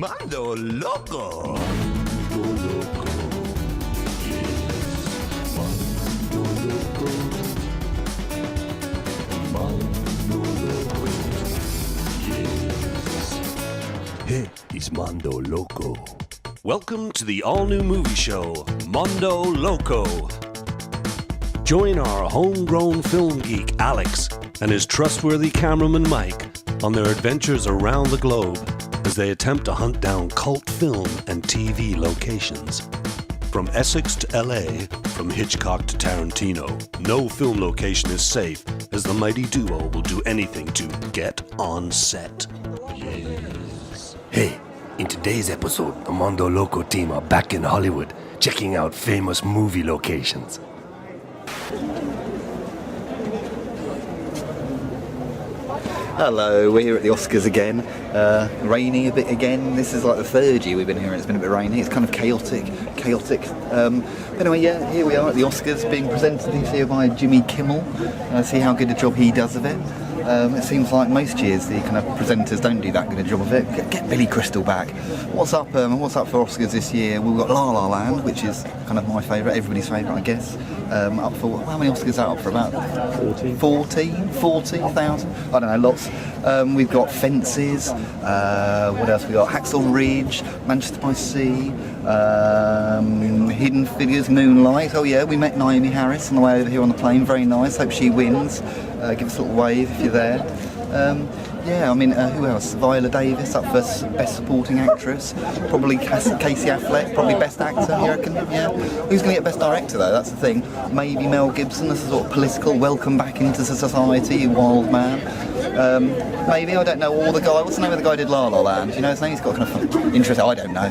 Mondo Loco. Hey, it's Mondo Loco. Welcome to the all-new movie show, Mondo Loco. Join our homegrown film geek, Alex, and his trustworthy cameraman, Mike, on their adventures around the globe as they attempt to hunt down cult film and TV locations. From Essex to LA, from Hitchcock to Tarantino, no film location is safe as the mighty duo will do anything to get on set. Hey, in today's episode, the Mondo Loco team are back in Hollywood, checking out famous movie locations. Hello, we're here at the Oscars again. Raining a bit again. This is like the third year we've been here and it's been a bit rainy. It's kind of chaotic. Anyway, yeah, here we are at the Oscars being presented this year by Jimmy Kimmel. See how good a job he does of it. It seems like most years the kind of presenters don't do that good a job of it. Get Billy Crystal back. What's up for Oscars this year? We've got Lalaland, which is kind of my favourite, everybody's favourite, I guess. Up for, how many Oscars is that up for? About 40,000? I don't know, lots. We've got Fences. What else we got? Hacksaw Ridge, Manchester by Sea, Hidden Figures, Moonlight. Oh yeah, we met Naomi Harris on the way over here on the plane. Very nice. Hope she wins. Give us a little wave if you're there. Who else? Viola Davis up for Best Supporting Actress. Probably Casey Affleck, probably Best Actor, you reckon? Yeah. Who's going to get Best Director though? That's the thing. Maybe Mel Gibson as a sort of political welcome back into society, you wild man. Maybe, I don't know, all the guy. What's the name of the guy who did La La Land? Do you know his name? He's got kind of interest. I don't know.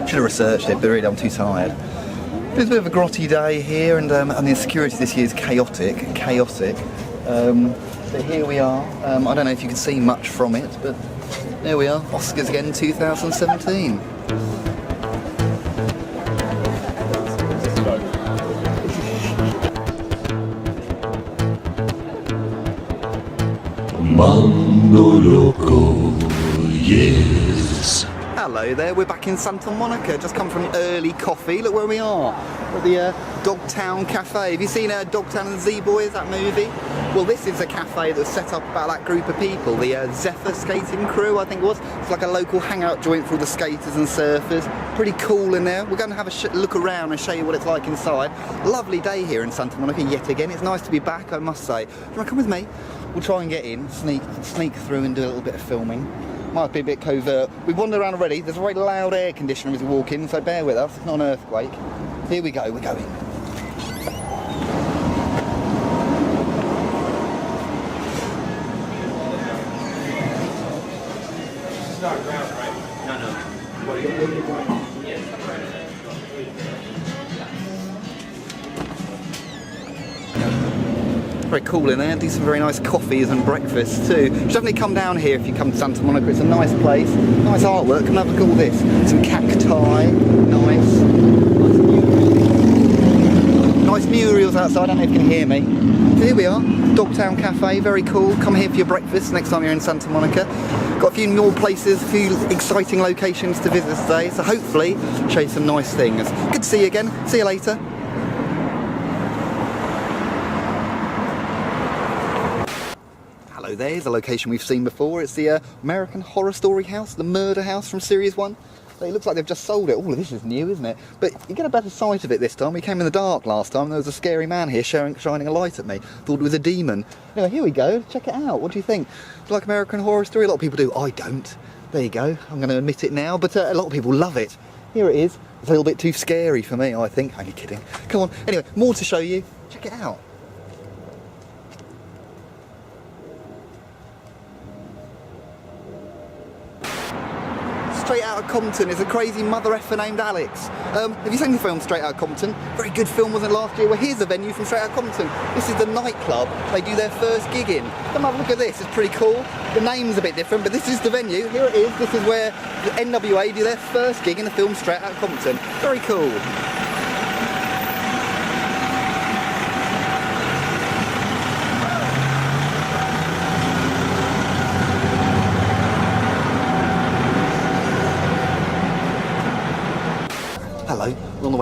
Should have researched it, but really I'm too tired. It's a bit of a grotty day here, and the security this year is chaotic. But here we are. I don't know if you can see much from it, but there we are. Oscars again 2017. Mondo Loco, yes. Hello there, we're back in Santa Monica. Just come from early coffee. Look where we are. We're at the Dogtown Cafe. Have you seen Dogtown and the Z-Boys, that movie? Well, this is a cafe that's set up about that group of people, the Zephyr Skating Crew, I think it was. It's like a local hangout joint for all the skaters and surfers. Pretty cool in there. We're going to have a look around and show you what it's like inside. Lovely day here in Santa Monica yet again. It's nice to be back, I must say. Do you want to come with me? We'll try and get in, sneak through and do a little bit of filming. Might be a bit covert. We've wandered around already. There's a very loud air conditioner as we walk in, so bear with us. It's not an earthquake. Here we go, we're going. It's not ground, right? No. What are you Very cool in there, do some very nice coffees and breakfasts too. You should definitely come down here if you come to Santa Monica. It's a nice place, nice artwork. Come have a look at all this. Some cacti, nice murals outside. I don't know if you can hear me. So here we are, Dogtown Cafe, very cool. Come here for your breakfast next time you're in Santa Monica. Got a few more places, a few exciting locations to visit today, so hopefully show you some nice things. Good to see you again. See you later. Hello, there's a location we've seen before. It's the American Horror Story house, the murder house from Series 1. It looks like they've just sold it. All of this is new, isn't it? But you get a better sight of it this time. We came in the dark last time. There was a scary man here shining a light at me. Thought it was a demon. Anyway, here we go. Check it out. What do you think? Do you like American Horror Story? A lot of people do. I don't. There you go. I'm going to admit it now, but a lot of people love it. Here it is. It's a little bit too scary for me, I think. Only kidding. Come on. Anyway, more to show you. Check it out. Straight Outta Compton is a crazy mother effer named Alex. Have you seen the film Straight Outta Compton? Very good film, wasn't it, last year? Well, here's the venue from Straight Outta Compton. This is the nightclub they do their first gig in. Come have a look at this, it's pretty cool. The name's a bit different, but this is the venue. Here it is. This is where the NWA do their first gig in the film Straight Outta Compton. Very cool.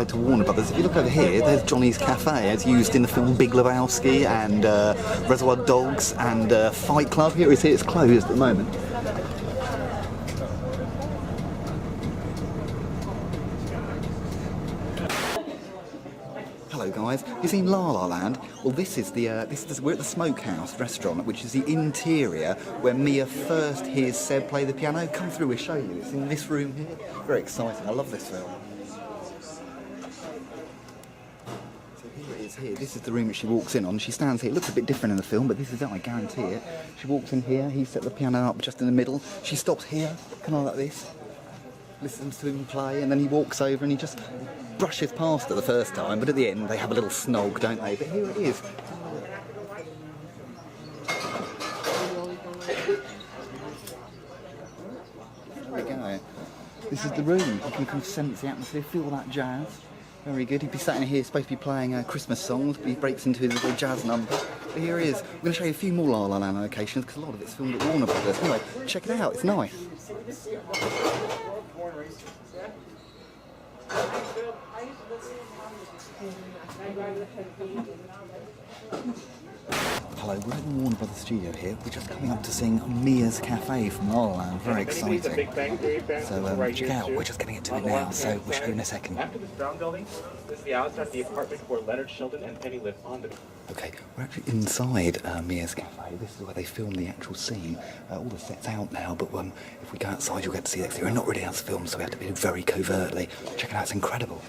tied to Warner Brothers. If you look over here, there's Johnny's Cafe, as used in the film Big Lebowski and Reservoir Dogs and Fight Club. Here it is, it's closed at the moment. Hello guys, you've seen Lalaland? Well, this is we're at the Smokehouse restaurant, which is the interior where Mia first hears Seb play the piano. Come through, we'll show you. It's in this room here. Very exciting. I love this film. So here it is here. This is the room that she walks in on. She stands here. It looks a bit different in the film, but this is it, I guarantee it. She walks in here. He set the piano up just in the middle. She stops here, kind of like this. Listens to him play, and then he walks over and he just brushes past her the first time, but at the end they have a little snog, don't they? But here it is. There we go. This is the room. You can kind of sense the atmosphere, feel that jazz. Very good. He'd be sat in here, supposed to be playing Christmas songs, but he breaks into his little jazz number. But here he is. We're going to show you a few more La La Land locations, because a lot of it's filmed at Warner Brothers. Anyway, check it out. It's nice. Hello, we're at the Warner Brothers studio here. We're just coming up to sing Mia's Cafe from Lalaland. Very exciting. So check it out. We're just getting into it now, so we'll show you in a second. After this brown building, this is the outside of the apartment where Leonard Shelton and Penny live on the... Okay, we're actually inside Mia's Cafe. This is where they filmed the actual scene. All the set's out now, but if we go outside, you'll get to see the exterior. Not really how it's filmed, so we have to be very covertly. Check it out, it's incredible.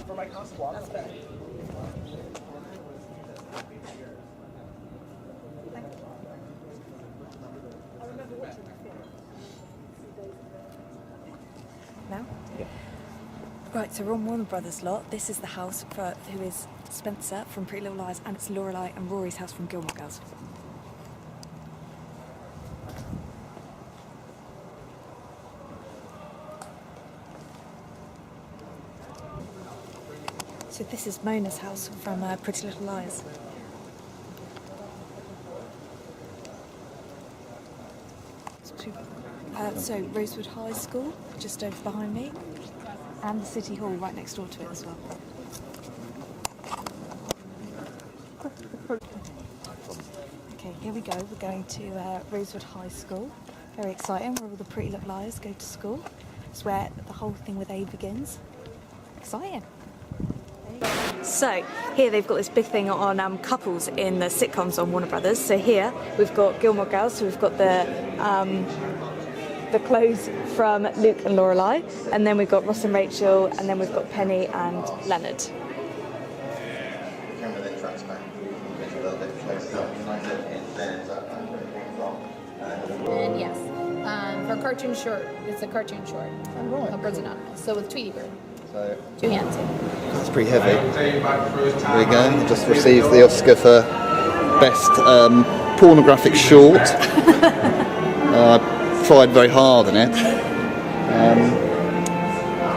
For my constant walk. Now? Yeah. Right, so we're on Warner Brothers lot. This is the house for who is Spencer from Pretty Little Lies, and it's Lorelai and Rory's house from Gilmore Girls. So this is Mona's house from Pretty Little Lies. So Rosewood High School, just over behind me, and the City Hall right next door to it as well. Okay, here we go. We're going to Rosewood High School. Very exciting, where all the Pretty Little Liars go to school. It's where the whole thing with A begins. Exciting. So here they've got this big thing on couples in the sitcoms on Warner Brothers. So here we've got Gilmore Girls, so we've got the clothes from Luke and Lorelai, and then we've got Ross and Rachel, and then we've got Penny and Leonard. And yes, for a cartoon short, it's a cartoon short. Oh, right. Called Birds and Animals. So with Tweety Bird. So 2 hands. it's pretty heavy. There we go. Just received the Oscar for best pornographic short. I tried very hard on it.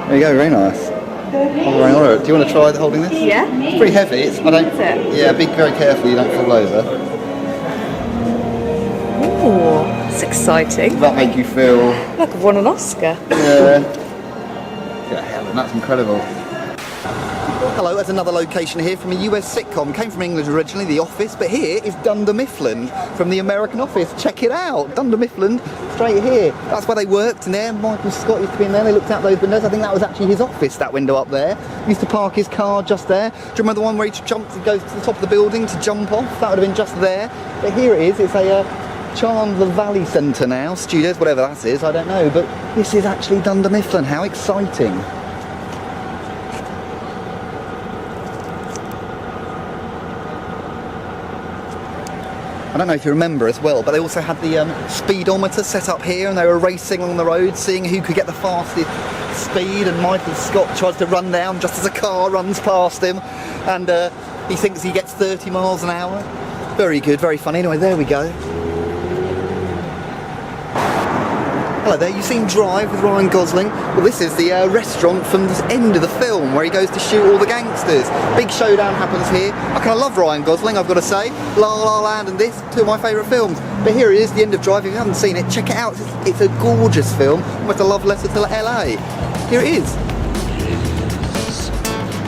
There you go. Very nice. Oh, do you want to try holding this? Yeah. It's pretty heavy. It's, I don't. Is it? Yeah. Be very careful. You don't fall over. Ooh, that's exciting. Does that make you feel? Look, I've won an Oscar. Yeah. Yeah, Helen, that's incredible. Hello, there's another location here from a US sitcom. Came from England originally, The Office, but here is Dunder Mifflin from the American Office. Check it out, Dunder Mifflin, straight here. That's where they worked in there. Michael Scott used to be in there. They looked out those windows. I think that was actually his office, that window up there. He used to park his car just there. Do you remember the one where he jumps and goes to the top of the building to jump off? That would have been just there. But here it is. It's a Chandler Valley Centre now, studios, whatever that is, I don't know. But this is actually Dunder Mifflin. How exciting. I don't know if you remember as well, but they also had the speedometer set up here, and they were racing along the road, seeing who could get the fastest speed, and Michael Scott tries to run down just as a car runs past him, and he thinks he gets 30 miles an hour. Very good, very funny. Anyway, there we go. Hello there, you seen Drive with Ryan Gosling? Well, this is the restaurant from the end of the film where he goes to shoot all the gangsters. Big showdown happens here. I kind of love Ryan Gosling, I've got to say. La Land and this, two of my favourite films. But here it is, the end of Drive. If you haven't seen it, check it out. It's a gorgeous film, almost a love letter to LA. Here it is.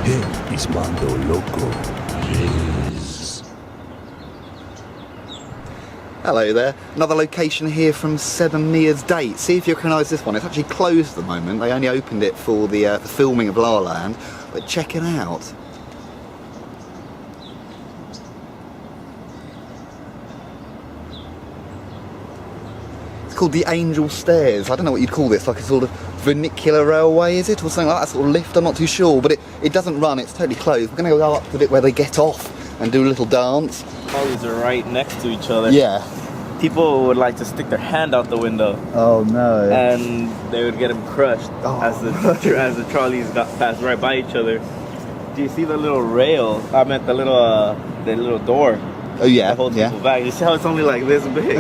Here is Mondo Loco. Hello there. Another location here from Seven Mia's Date. See if you recognise this one. It's actually closed at the moment. They only opened it for the filming of Lalaland. But check it out. It's called the Angel Stairs. I don't know what you'd call this. Like a sort of vernacular railway, is it? Or something like that sort of lift. I'm not too sure. But it doesn't run. It's totally closed. We're going to go up to the bit where they get off and do a little dance. Trolleys are right next to each other. Yeah. People would like to stick their hand out the window, Oh no. and they would get them crushed Oh. as the trolleys got passed right by each other. Do you see the little rail? I meant the little door Oh yeah. that holds Yeah. people back. You see how it's only like this big?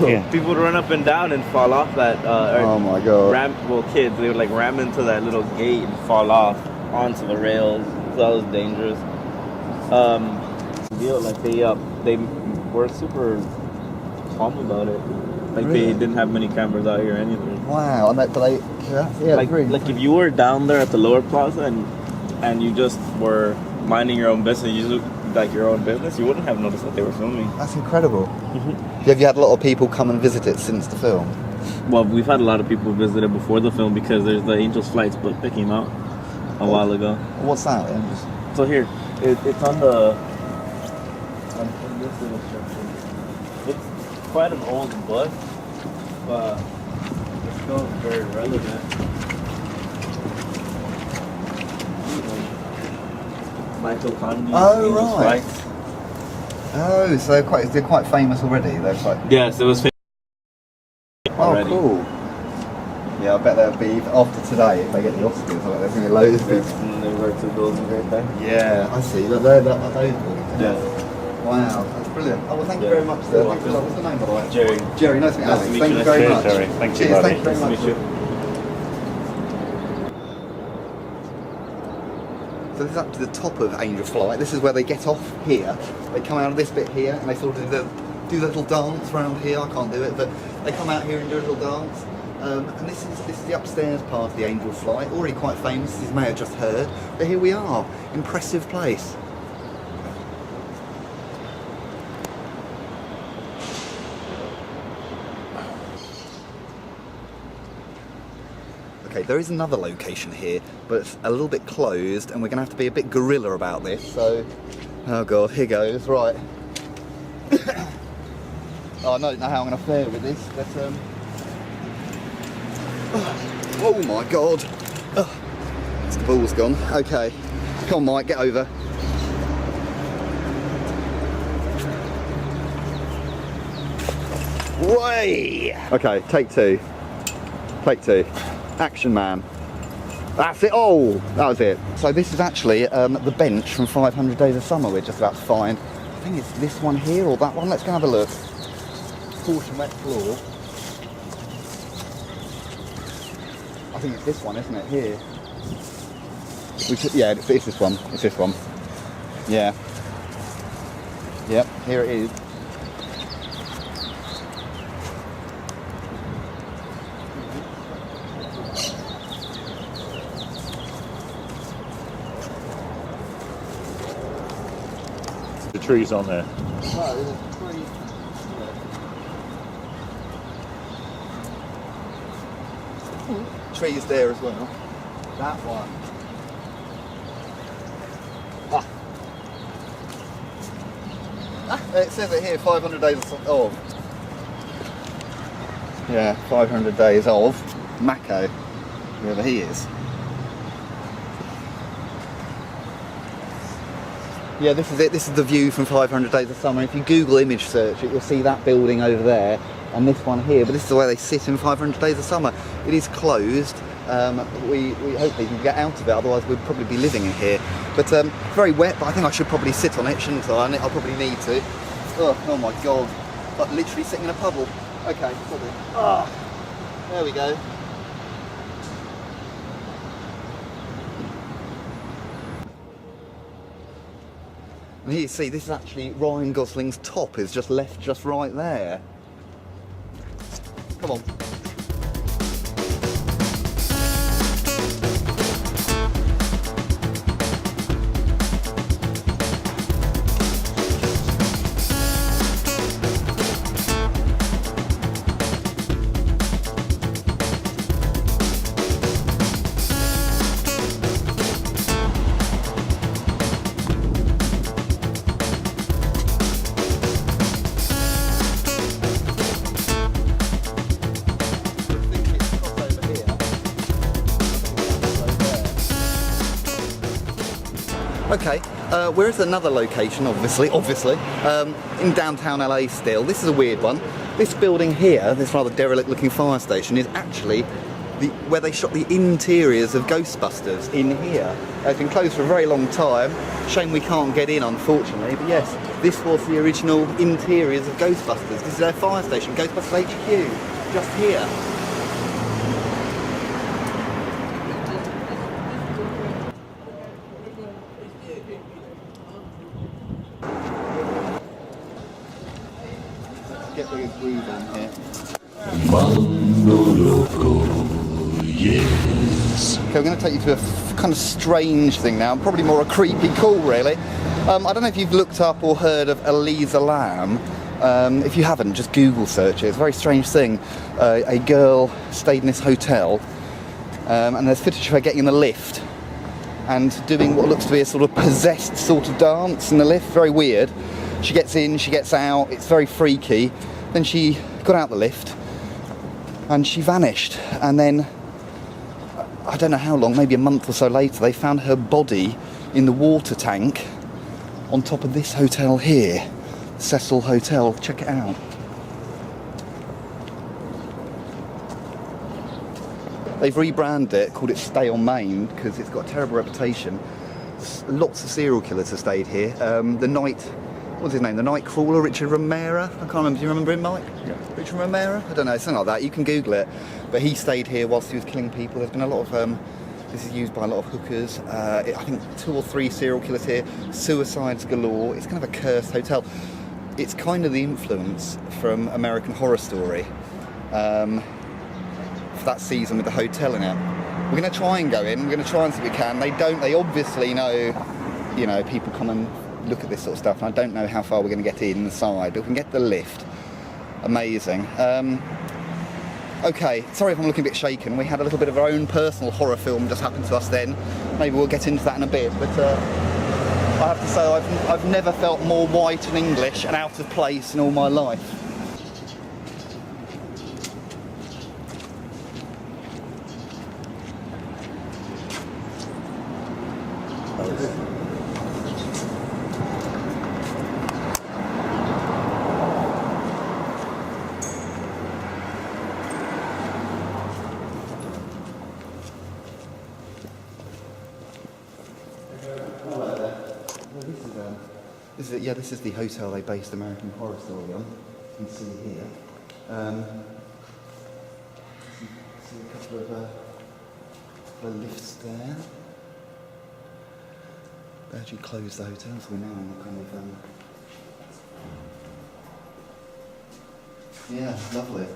Yeah. People would run up and down and fall off that. Oh my god. Kids, they would like ram into that little gate and fall off onto the rails. So that was dangerous. Like they were super calm about it. Like Really? they didn't have many cameras out here or anything. Wow. And that, but yeah. Like if you were down there at the lower plaza and you just were minding your own business, your own business, you wouldn't have noticed that they were filming. That's incredible. Have you had a lot of people come and visit it since the film? Well, we've had a lot of people visit it before the film because there's the Angels Flights book that came out a while ago. What's that? So here, it's on the. On this little section. It's quite an old book, but it's still very relevant. Michael Conley. Oh, Angels right. Flights. Oh, so they're quite famous already. They're quite. Yes, it was famous Oh, already. cool. Yeah, I bet there'll be after today if they get the Oscars. I bet there's gonna be loads of people. And they were two Golden Great Day. Yeah, I see. But they're those ones. Yeah. Wow, that's brilliant. Oh, well, thank you Yeah. very much, sir. You're What's welcome. the name, by the way? Jerry. Jerry, nice to meet you. Nice Alex. to meet Thank you. you very Cheers, much. Jerry. Thank you, Cheers, buddy. thank you very Nice to much. meet you. So this is up to the top of Angel Flight. This is where they get off here. They come out of this bit here and they sort of do the little dance around here. I can't do it, but they come out here and do a little dance. And this is the upstairs part of the Angel Flight. Already quite famous, as you may have just heard. But here we are. Impressive place. Okay, there is another location here, but it's a little bit closed, and we're going to have to be a bit guerrilla about this. So, oh god, here goes. Right. Oh, I don't know how I'm going to fare with this, but oh my god. Oh, the ball's gone. Okay, come on, Mike, get over. Way. Okay, take two. Take two. Action man. That's it. Oh, that was it. So this is actually the bench from 500 Days of Summer we're just about to find. I think it's this one here or that one. Let's go have a look. Caution wet floor. I think it's this one, isn't it? Here. Yeah, it's this one. It's this one. Yeah. Yep, here it is. The trees on there. No, there's three. Trees there as well. That one. It says it here, 500 days of. Yeah, 500 days of Mako, wherever he is. Yeah, this is it. This is the view from 500 Days of Summer. If you Google image search it, you'll see that building over there and this one here. But this is the way they sit in 500 Days of Summer. It is closed. We hopefully can get out of it. Otherwise, we'd probably be living in here. But very wet. But I think I should probably sit on it, shouldn't I? I'll probably need to. Oh my god! Like literally sitting in a puddle. Okay. There we go. And here you see, this is actually Ryan Gosling's top, is just left just right there. Come on. Okay, we're at another location, obviously, in downtown LA still. This is a weird one. This building here, this rather derelict-looking fire station, is actually where they shot the interiors of Ghostbusters in here. It's been closed for a very long time. Shame we can't get in, unfortunately. But yes, this was the original interiors of Ghostbusters. This is their fire station, Ghostbusters HQ, just here. Get the groove on here. Mondo Loco, yes. Okay, we're going to take you to a kind of strange thing now, probably more a creepy call really. I don't know if you've looked up or heard of Eliza Lamb. If you haven't, just Google search it. It's a very strange thing. A girl stayed in this hotel and there's footage of her getting in the lift and doing what looks to be a sort of possessed sort of dance in the lift. Very weird. She gets in, she gets out, it's very freaky. Then she got out the lift and she vanished. And then, I don't know how long, maybe a month or so later, they found her body in the water tank on top of this hotel here, Cecil Hotel. Check it out. They've rebranded it, called it Stay on Main, because it's got a terrible reputation. Lots of serial killers have stayed here. What's his name? The night crawler, Richard Romero. I can't remember. Do you remember him, Mike? Yeah. Richard Romero? I don't know, something like that. You can Google it. But he stayed here whilst he was killing people. There's been a lot of. This is used by a lot of hookers. I think 2 or 3 serial killers here. Suicides galore. It's kind of a cursed hotel. It's kind of the influence from American Horror Story. For that season with the hotel in it. We're going to try and go in. We're going to try and see if we can. They obviously know, people come and look at this sort of stuff, and I don't know how far we're going to get inside, but we can get the lift. Amazing. Okay, sorry if I'm looking a bit shaken. We had a little bit of our own personal horror film just happen to us then. Maybe we'll get into that in a bit, but I have to say I've never felt more white and English and out of place in all my life. This is the hotel they based American Horror Story on. You can see here. See a couple of lifts there. They actually closed the hotel, so we're now in the kind of. Yeah, lovely.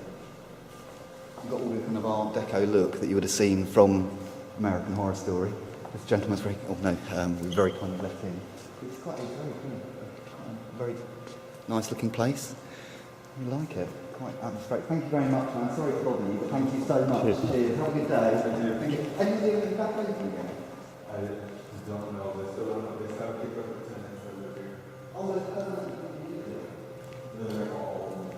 You've got all the kind of Art Deco look that you would have seen from American Horror Story. This gentleman's very. Oh no, we're very kind of left in. It's quite a very nice looking place. We like it. Quite atmospheric. Thank you very much, man. Sorry to bother you, but thank you so much. Cheers. Have a good day. Thank you. Anything in the back again? I don't know. They still don't know. They still have to keep up the tenants over here. Oh, They're all one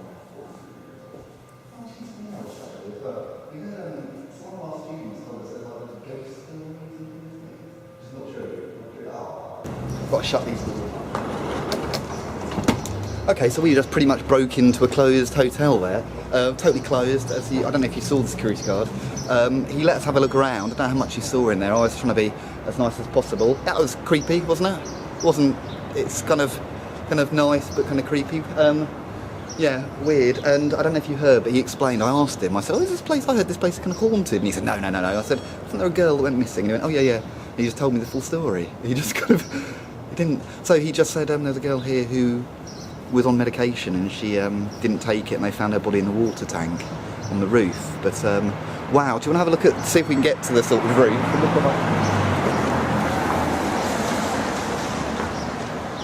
of our students told us there's like a ghost stories and things. Just not true. Got to shut these doors. Okay, so we just pretty much broke into a closed hotel there. Totally closed. I don't know if you saw the security guard. He let us have a look around. I don't know how much you saw in there. I was trying to be as nice as possible. That was creepy, wasn't it? It's kind of nice, but kind of creepy. Yeah, weird. And I don't know if you heard, but he explained. I asked him. I said, "Oh, is this place? I heard this place is kind of haunted." And he said, "No." I said, "Wasn't there a girl that went missing?" And he went, "Oh yeah." And he just told me the full story. He just kind of, he didn't. So he just said, "There's a girl here who was on medication and she didn't take it, and they found her body in the water tank on the roof." But wow, do you want to have a look at, see if we can get to the sort of roof?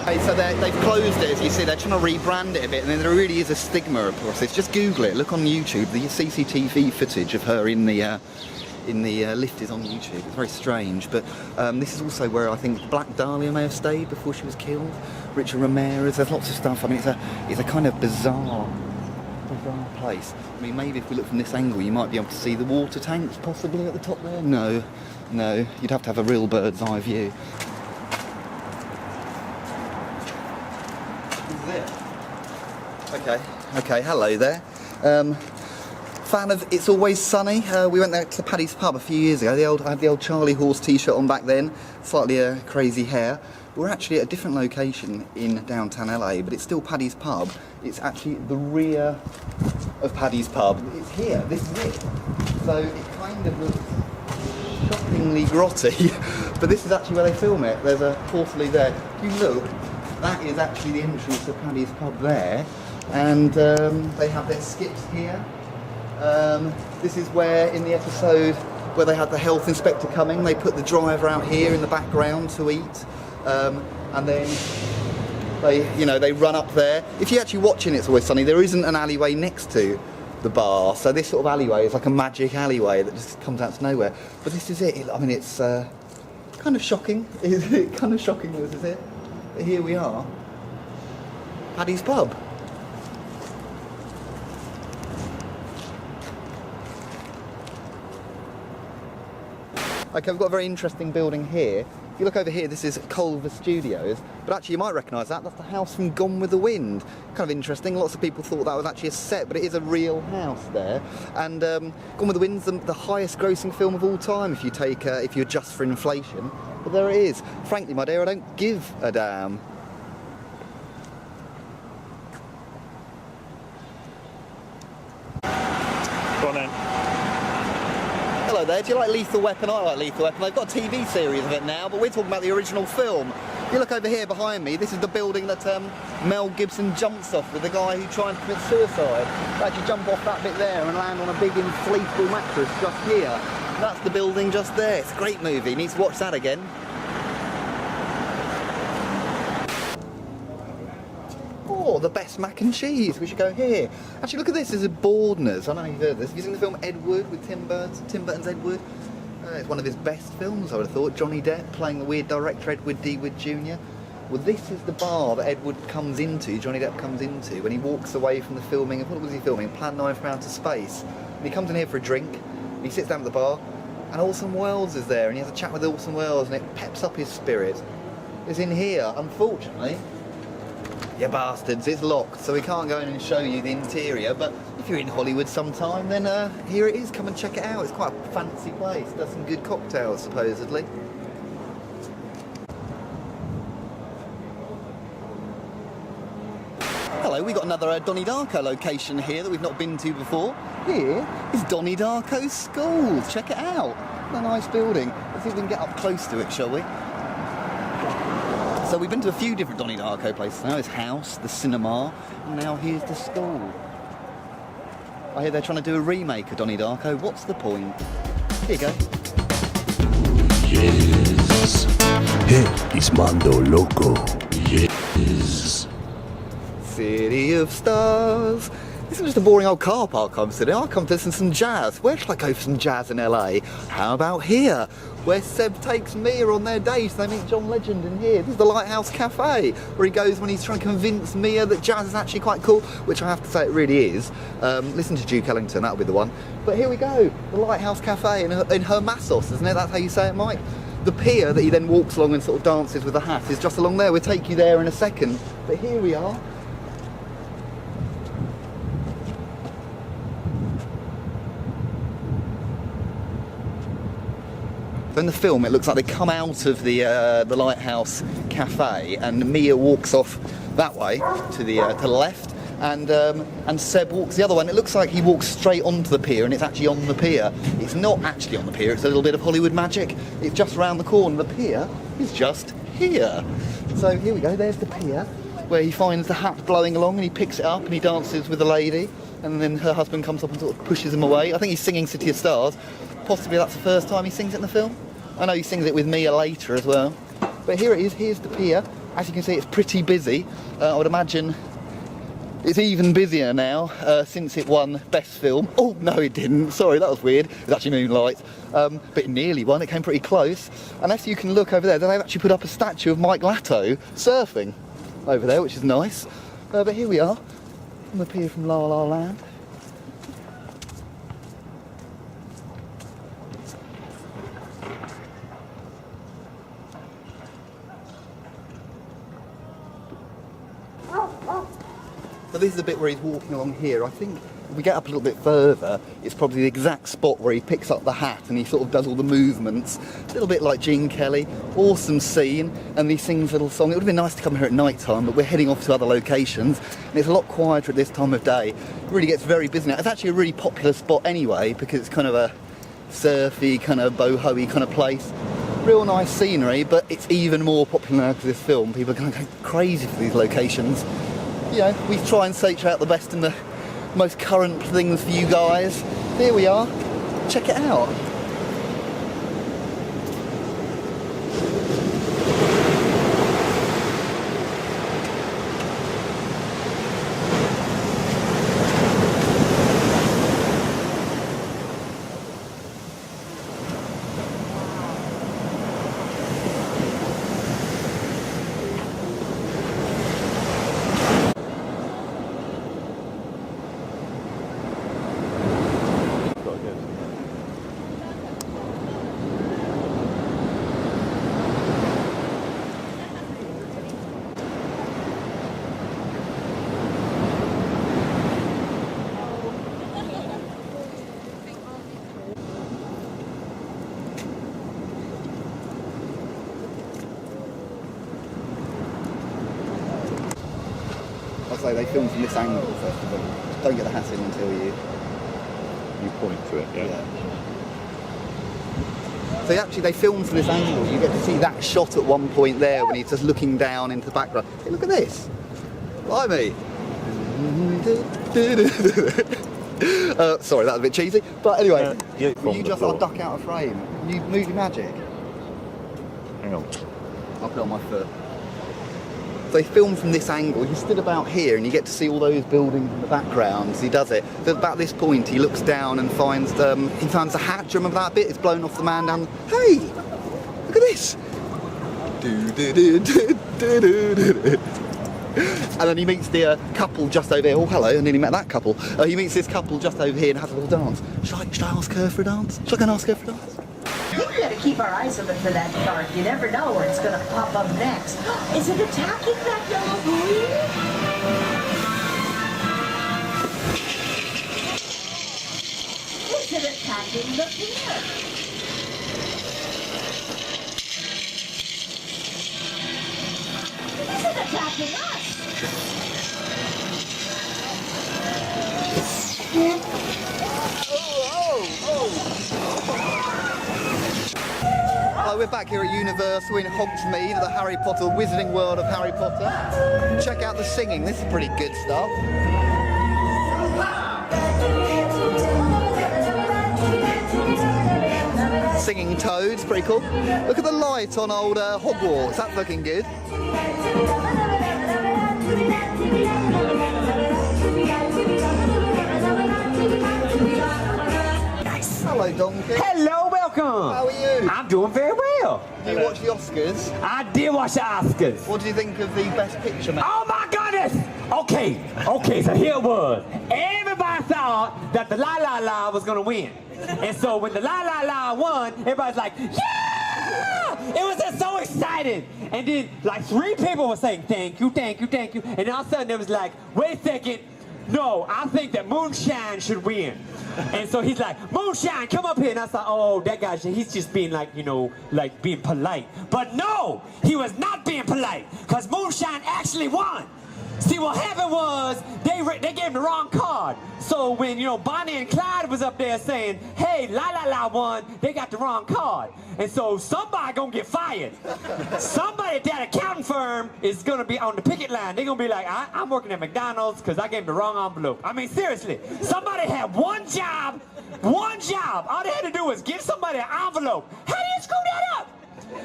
Okay, so they've closed it, as you see. They're trying to rebrand it a bit, and then there really is a stigma across this. Just Google it, look on YouTube. The CCTV footage of her in the lift is on YouTube. It's very strange, but this is also where I think Black Dahlia may have stayed before she was killed. Richard Ramirez, there's lots of stuff. I mean, it's a kind of bizarre place. I mean, maybe if we look from this angle, you might be able to see the water tanks possibly at the top there. No, you'd have to have a real bird's eye view. Okay, hello there. Fan of It's Always Sunny. We went there to Paddy's Pub a few years ago. I had the old Charlie Horse t-shirt on back then, slightly crazy hair. We're actually at a different location in downtown LA, but it's still Paddy's Pub. It's actually the rear of Paddy's Pub. It's here, this is it. So it kind of looks shockingly grotty, but this is actually where they film it. There's a portally there. If you look, that is actually the entrance to Paddy's Pub there. And they have their skips here. This is where, in the episode where they had the health inspector coming, they put the driver out here in the background to eat, and then they run up there. If you're actually watching It's Always Sunny, there isn't an alleyway next to the bar, so this sort of alleyway is like a magic alleyway that just comes out to nowhere. But this is it. I mean, it's kind of shocking. Is it kind of shocking that this is it? But here we are, Paddy's Pub. Okay, we've got a very interesting building here. If you look over here, this is Culver Studios, but actually you might recognise that. That's the house from Gone with the Wind. Kind of interesting. Lots of people thought that was actually a set, but it is a real house there. And Gone with the Wind's the highest grossing film of all time if you adjust for inflation. But there it is. Frankly, my dear, I don't give a damn. Go on then. Hello there, do you like Lethal Weapon? I like Lethal Weapon. They've got a TV series of it now, but we're talking about the original film. If you look over here behind me, this is the building that Mel Gibson jumps off with the guy who tried to commit suicide. They actually jump off that bit there and land on a big inflatable mattress just here. That's the building just there. It's a great movie. You need to watch that again. Oh, the best mac and cheese. We should go here. Actually, look at this. There's a Bordner's. I don't know if you've heard of this. Have you seen the film Ed Wood with Tim Burton's Ed Wood? It's one of his best films, I would have thought. Johnny Depp playing the weird director Edward D. Wood Jr. Well, this is the bar that Ed Wood comes into, Johnny Depp comes into, when he walks away from the filming of, what was he filming? Plan 9 from Outer Space. And he comes in here for a drink, and he sits down at the bar, and Orson Welles is there, and he has a chat with Orson Welles, and it peps up his spirit. It's in here, unfortunately. You bastards, it's locked, so we can't go in and show you the interior, but if you're in Hollywood sometime, then here it is, come and check it out. It's quite a fancy place, does some good cocktails, supposedly. Hello, we've got another Donnie Darko location here that we've not been to before. Here is Donnie Darko's school, check it out. What a nice building. Let's see if we can get up close to it, shall we? So we've been to a few different Donnie Darko places now. His house, the cinema, and now here's the school. I hear they're trying to do a remake of Donnie Darko. What's the point? Here you go. Yes. Hey, it's Mondo Loco. Yes. City of Stars. This isn't just a boring old car park I'm sitting in. I'll come to listen to some jazz. Where should I go for some jazz in LA? How about here, where Seb takes Mia on their dates? They meet John Legend in here. This is the Lighthouse Cafe, where he goes when he's trying to convince Mia that jazz is actually quite cool, which I have to say it really is. Listen to Duke Ellington, that'll be the one. But here we go, the Lighthouse Cafe in Hermasos, isn't it? That's how you say it, Mike? The pier that he then walks along and sort of dances with the hat is just along there. We'll take you there in a second. But here we are. In the film, it looks like they come out of the Lighthouse Cafe, and Mia walks off that way to the left, and Seb walks the other one. It looks like he walks straight onto the pier, and it's actually on the pier. It's not actually on the pier. It's a little bit of Hollywood magic. It's just round the corner. The pier is just here. So here we go. There's the pier, where he finds the hat blowing along, and he picks it up and he dances with the lady, and then her husband comes up and sort of pushes him away. I think he's singing City of Stars. Possibly that's the first time he sings it in the film. I know he sings it with Mia later as well. But here it is. Here's the pier. As you can see, it's pretty busy. I would imagine it's even busier now since it won Best Film. Oh, no, it didn't. Sorry, that was weird. It was actually Moonlight. But it nearly won. It came pretty close. And as you can look over there, they've actually put up a statue of Mike Latto surfing over there, which is nice. But here we are on the pier from Lalaland. So this is the bit where he's walking along here. I think if we get up a little bit further, it's probably the exact spot where he picks up the hat and he sort of does all the movements. A little bit like Gene Kelly. Awesome scene, and he sings a little song. It would have been nice to come here at night time, but we're heading off to other locations, and it's a lot quieter at this time of day. It really gets very busy now. It's actually a really popular spot anyway, because it's kind of a surfy, kind of boho-y kind of place. Real nice scenery, but it's even more popular now because of this film. People are going to go crazy for these locations. You know, we try and search out the best and the most current things for you guys. Here we are. Check it out. Like they film from this angle first of all. Don't get the hat in until you point to it. Yeah. So actually they film from this angle. You get to see that shot at one point there when he's just looking down into the background. Hey, look at this. Blimey. Sorry, that was a bit cheesy. But anyway, you just duck out of frame. You movie magic. Hang on. I'll put it on my foot. They film from this angle. He stood about here, and you get to see all those buildings in the background as he does it. So about this point, he looks down and finds the hat. Do you remember that bit? It's blown off the man down. Hey, look at this. And then he meets the couple just over here. Oh, hello, and then he met that couple. He meets this couple just over here and has a little dance. Should I ask her for a dance? Should I go and ask her for a dance? I think we gotta keep our eyes open for that shark. You never know where it's gonna pop up next. Is it attacking that yellow buoy? Is it attacking the pier? Is it attacking us? We're back here at Universal in Hogsmeade, the Harry Potter, Wizarding World of Harry Potter. Check out the singing, this is pretty good stuff. Singing toads, pretty cool. Look at the light on old Hogwarts, that's looking good. Hello, Donkey. Hello, welcome. How are you? I'm doing very well. Did you watch the Oscars? I did watch the Oscars. What do you think of the Best Picture, man? Oh my goodness! Okay, so here it was. Everybody thought that the La La La was gonna win. And so when the La La La won, everybody's like, yeah! It was just so exciting. And then like 3 people were saying, thank you, thank you, thank you. And all of a sudden it was like, wait a second. No, I think that Moonshine should win. And so he's like, Moonshine, come up here. And I thought, oh, that guy, he's just being like, you know, like being polite. But no, he was not being polite, because Moonshine actually won. See, what happened was they gave him the wrong card. So when, you know, Bonnie and Clyde was up there saying, hey, La La La won, they got the wrong card. And so somebody gonna get fired. Somebody at that accounting firm is gonna be on the picket line. They're gonna be like, I'm working at McDonald's because I gave him the wrong envelope. I mean, seriously, somebody had one job. All they had to do was give somebody an envelope. How do you screw that up?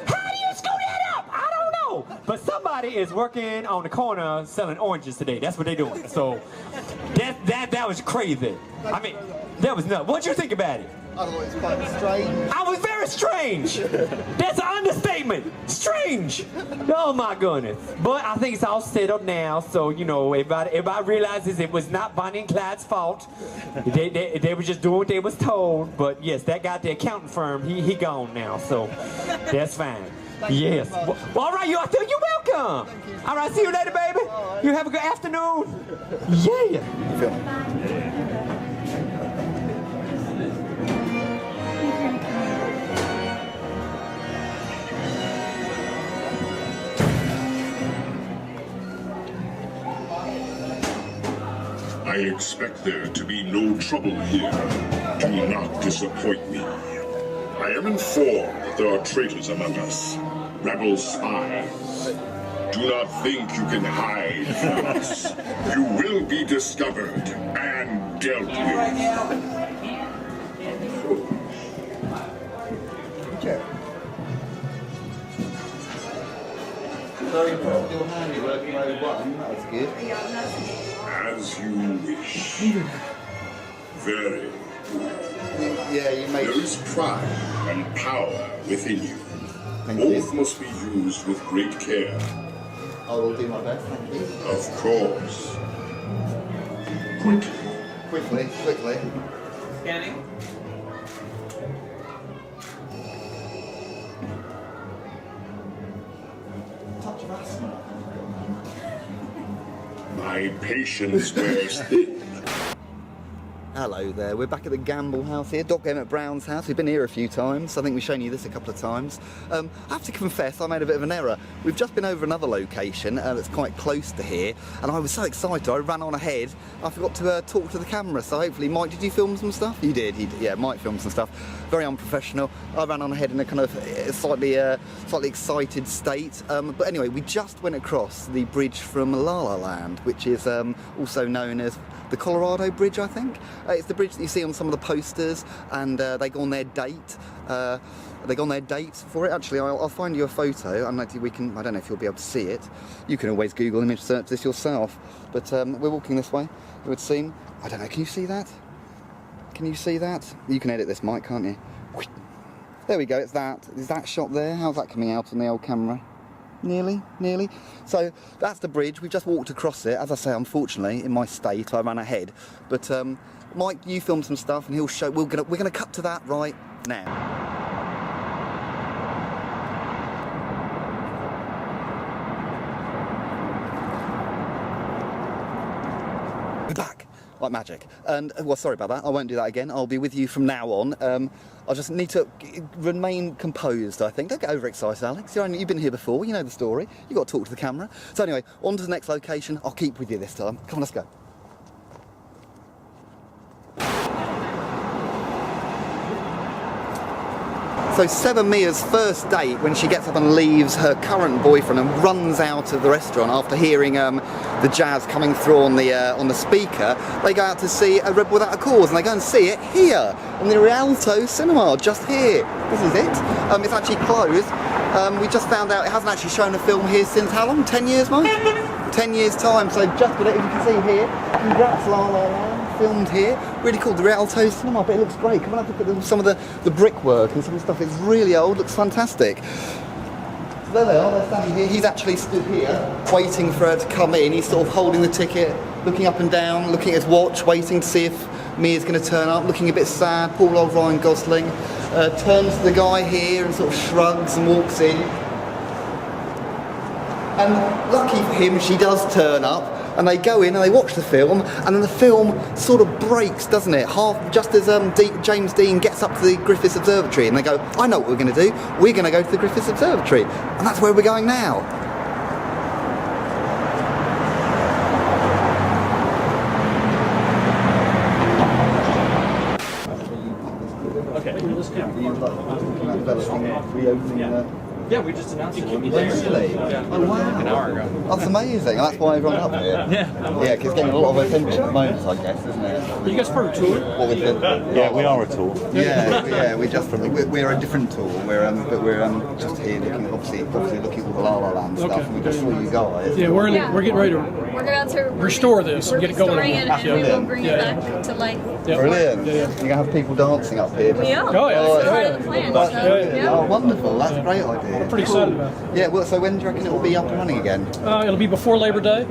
How do you screw that up? I don't know. But somebody is working on the corner selling oranges today. That's what they're doing. So that was crazy. I mean, that was nuts. What'd you think about it? I thought it was quite strange. I was very strange. That's an understatement. Strange. Oh my goodness. But I think it's all set up now, so you know everybody realizes it was not Bonnie and Clyde's fault. They were just doing what they was told. But yes, that guy at the accounting firm, he gone now, so that's fine. Yes. Well, all right, you're welcome. All right, see you later, baby. You have a good afternoon. Yeah. I expect there to be no trouble here. Do not disappoint me. I am informed that there are traitors among us, rebel spies. Do not think you can hide from us. You will be discovered and dealt with. So you put your handiwork in mode 1, that was good. As you wish. Very good. Yeah, you made... There is pride and power within you. Both must be used with great care. I will do my best, thank you. Of course. Quickly. Scanning. Touch of asthma. My patience wears thin. Hello there, we're back at the Gamble house here, Doc Emmett Brown's house. We've been here a few times. I think we've shown you this a couple of times. I have to confess I made a bit of an error. We've just been over another location that's quite close to here, and I was so excited I ran on ahead. I forgot to talk to the camera, so hopefully, Mike, did you film some stuff? You did, yeah, Mike filmed some stuff. Very unprofessional. I ran on ahead in a kind of slightly excited state. But anyway, we just went across the bridge from Lalaland, which is also known as the Colorado Bridge, I think. It's the bridge that you see on some of the posters, and they go on their date. They go on their dates for it. Actually, I'll find you a photo, and we can. I don't know if you'll be able to see it. You can always Google image search this yourself. But we're walking this way. It would seem. I don't know. Can you see that? Can you see that? You can edit this, Mike, can't you? There we go. It's that. Is that shot there? How's that coming out on the old camera? Nearly. So that's the bridge. We've just walked across it. As I say, unfortunately, in my state, I ran ahead. But Mike, you filmed some stuff, and he'll show. We're gonna cut to that right now. We're back like magic. And well, sorry about that. I won't do that again. I'll be with you from now on. I just need to remain composed, I think. Don't get overexcited, Alex. You've been here before. You know the story. You've got to talk to the camera. So anyway, on to the next location. I'll keep with you this time. Come on, let's go. So Seven Mia's first date, when she gets up and leaves her current boyfriend and runs out of the restaurant after hearing the jazz coming through on the speaker, they go out to see A Rebel Without a Cause, and they go and see it here in the Rialto Cinema, just here. This is it. It's actually closed. We just found out it hasn't actually shown a film here since how long? 10 years, Mike? 10 years time. So just what you can see here. Congrats, Lalaland. Filmed here, really cool, the Rialto Cinema, but it looks great. Come on, have a look at some of the brickwork and some of the stuff. It's really old, looks fantastic. So there they are, they're standing here. He's actually stood here, waiting for her to come in. He's sort of holding the ticket, looking up and down, looking at his watch, waiting to see if Mia's going to turn up, looking a bit sad. Poor old Ryan Gosling. Turns to the guy here and sort of shrugs and walks in. And lucky for him, she does turn up. And they go in and they watch the film, and then the film sort of breaks, doesn't it? Just as James Dean gets up to the Griffiths Observatory, and they go, I know what we're going to do. We're going to go to the Griffiths Observatory. And that's where we're going now. reopening. Yeah, we just announced it. Really? Oh wow! An hour ago. That's amazing. That's why everyone's up here. Yeah, because it's getting a lot of attention at the moment, I guess, isn't it? Are you guys for a tour? What with the, Yeah, we are a tour. Yeah, we're just we're a different tour. We're just here looking, obviously looking at all the Lalaland stuff. And we just saw you guys. Yeah, we're getting ready to We're about to restore this and get it going restoring again. it, and we will bring it back to life. Brilliant. You're gonna have people dancing up here. We are. Oh, yeah. That's part of the plan. So, Oh, wonderful. That's a great idea. We're pretty excited about it. Yeah, well, so when do you reckon it will be up and running again? It'll be before Labor Day.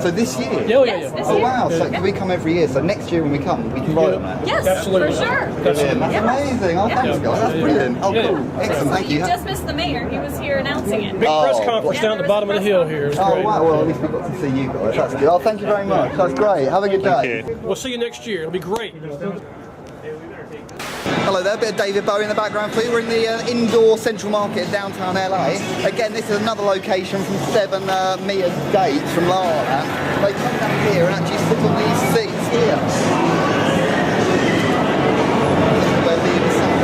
So this year? Yeah, Yes, this Oh year. wow, so we come every year, so next year when we come, we can ride on that? Yes, Absolutely. for sure. Brilliant. That's amazing. Oh, thanks guys, that's brilliant. Oh, cool. Excellent, thank you. You just missed the mayor. He was here announcing it. Big press conference down at the bottom of the hill here. It's Oh great. wow, well at least we got to see you guys, that's good. Oh, thank you very much, that's great. Have a good day. We'll see you next year. It'll be great. Hello there, a bit of David Bowie in the background for you. We're in the indoor Central Market in downtown LA. Again, this is another location from 7 metre gates from Lalaland. They come down here and actually sit on these seats here. Where the sound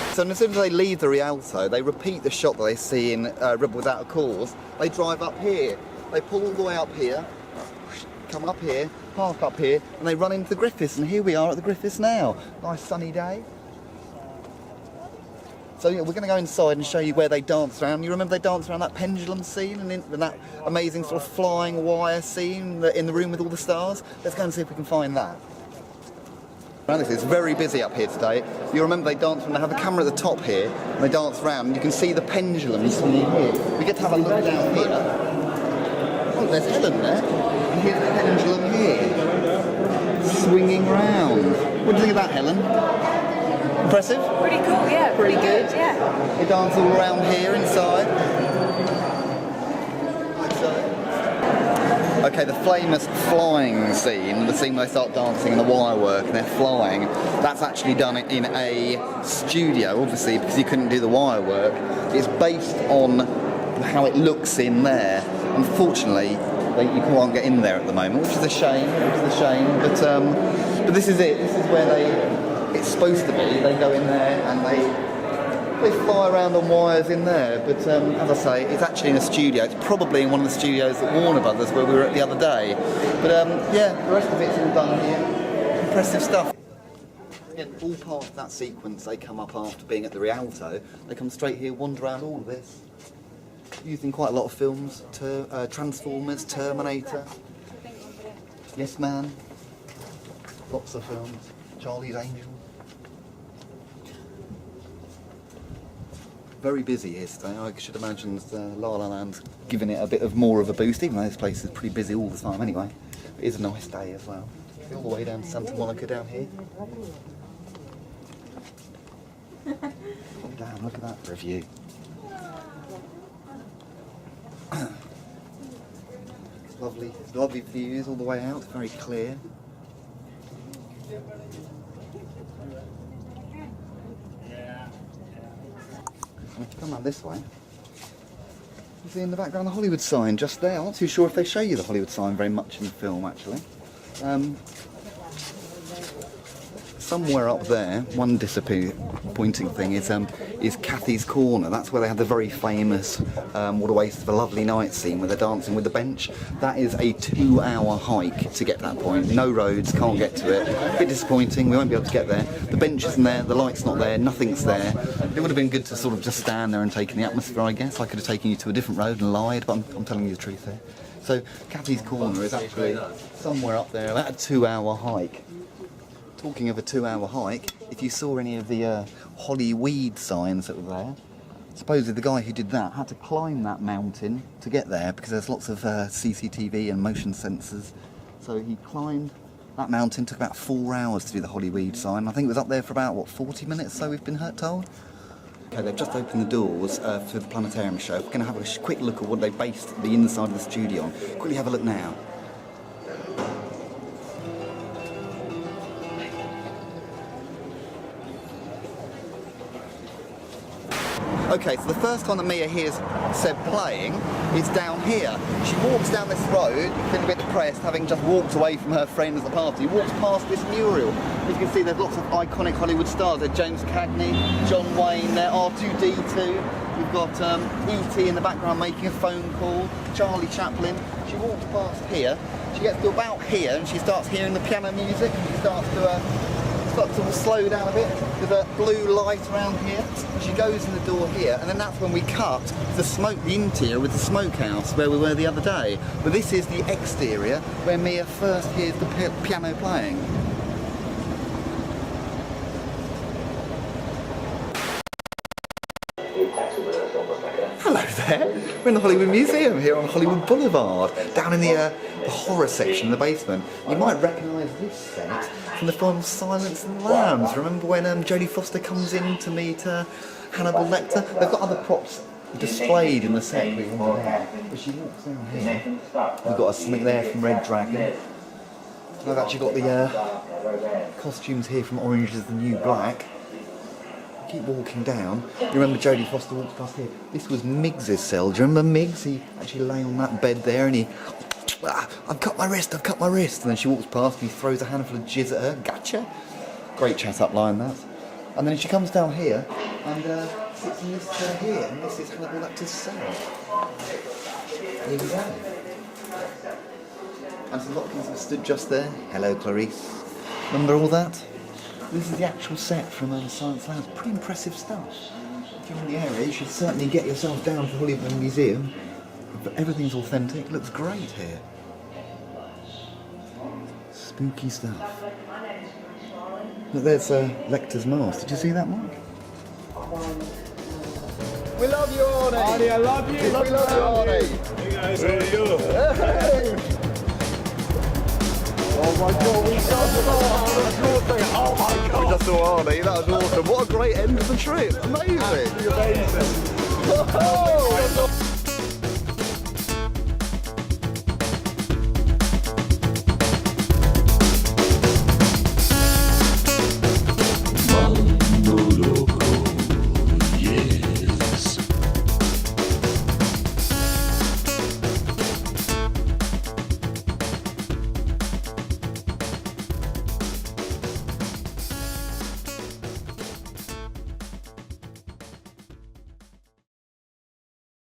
here. So as soon as they leave the Rialto, they repeat the shot that they see in Rebel Without a Cause. They drive up here. They pull all the way up here, come up here, park up here, and they run into the Griffiths, and here we are at the Griffiths now. Nice sunny day. So yeah, we're going to go inside and show you where they dance around. You remember they danced around that pendulum scene and that amazing sort of flying wire scene in the room with all the stars? Let's go and see if we can find that. It's very busy up here today. You remember they dance when they have a camera at the top here, and they dance around, and you can see the pendulums from here. We get to have a look down here. Oh, there's Helen there. And here's the pendulum here, swinging round. What do you think of that, Helen? Impressive? Pretty cool, yeah. Pretty good, yeah. They dance all around here inside. Like so. Okay, the famous flying scene, the scene where they start dancing in the wire work and they're flying, that's actually done in a studio, obviously, because you couldn't do the wire work. It's based on how it looks in there. Unfortunately, you can't get in there at the moment, which is a shame. But this is it. This is where it's supposed to be. They go in there and they fly around on wires in there. But as I say, it's actually in a studio. It's probably in one of the studios at Warner Brothers where we were at the other day. But yeah, the rest of it's all done here. Impressive stuff. Again, all part of that sequence, they come up after being at the Rialto. They come straight here, wander around all of this. Used in quite a lot of films, Transformers, Terminator, Yes Man, lots of films, Charlie's Angels. Very busy here today. I should imagine Lalaland's giving it a bit of more of a boost, even though this place is pretty busy all the time anyway. It is a nice day as well. All the way down to Santa Monica down here. Oh damn, look at that for a view. Lovely views all the way out, very clear. Come on this way. You see in the background the Hollywood sign just there. I'm not too sure if they show you the Hollywood sign very much in the film actually. Somewhere up there, one disappointing thing is Kathy's Corner. That's where they have the very famous What a Waste of a Lovely Night scene where they're dancing with the bench. That is a 2-hour hike to get to that point. No roads, can't get to it. A bit disappointing, we won't be able to get there. The bench isn't there, the light's not there, nothing's there. It would have been good to sort of just stand there and take in the atmosphere, I guess. I could have taken you to a different road and lied, but I'm telling you the truth here. So Kathy's Corner is actually somewhere up there, about a 2-hour hike. Talking of a 2-hour hike, if you saw any of the Hollyweed signs that were there, supposedly the guy who did that had to climb that mountain to get there because there's lots of CCTV and motion sensors. So he climbed that mountain, took about 4 hours to do the Hollyweed sign. I think it was up there for about, 40 minutes, so we've been told? Okay, they've just opened the doors for the planetarium show. We're going to have a quick look at what they based the inside of the studio on. Quickly have a look now. Okay, so the first time that Mia hears Seb playing is down here. She walks down this road, feeling a bit depressed, having just walked away from her friends at the party. Walks past this mural. You can see there's lots of iconic Hollywood stars. There's James Cagney, John Wayne, there, R2-D2. We've got E.T. in the background making a phone call, Charlie Chaplin. She walks past here. She gets to about here and she starts hearing the piano music. And she starts to slow down a bit. There's a blue light around here. She goes in the door here, and then that's when we cut the interior with the smokehouse where we were the other day. But this is the exterior where Mia first hears the piano playing. Hello there. We're in the Hollywood Museum here on Hollywood Boulevard, down in the horror section in the basement. You might recognise this set from the film Silence and the Lambs. Remember when Jodie Foster comes in to meet Hannibal Lecter? They've got other props displayed in the set. But she walks down here. We've got something there from Red Dragon. I've actually got the costumes here from Orange is the New Black. Keep walking down. You remember Jodie Foster walked past here? This was Miggs's cell. Do you remember Miggs? He actually lay on that bed there and he... I've cut my wrist, I've cut my wrist. And then she walks past and he throws a handful of jizz at her. Gotcha. Great chat-up line, that. And then she comes down here and sits in this chair here. And this is Hannibal Lecter's cell. Here we go. And some Hopkins stood just there. Hello, Clarice. Remember all that? This is the actual set from Silence Labs. Pretty impressive stuff. If you're in the area, you should certainly get yourself down to the Hollywood Museum. But everything's authentic. Looks great here. Spooky stuff. Look, there's Lecter's mask. Did you see that, Mark? We love you, Arnie. Arnie, I love you. We love you, Arnie. Hey guys, how are you? Hey. Oh my God, we just saw Arnie. That was awesome. What a great end of the trip. Amazing. Amazing.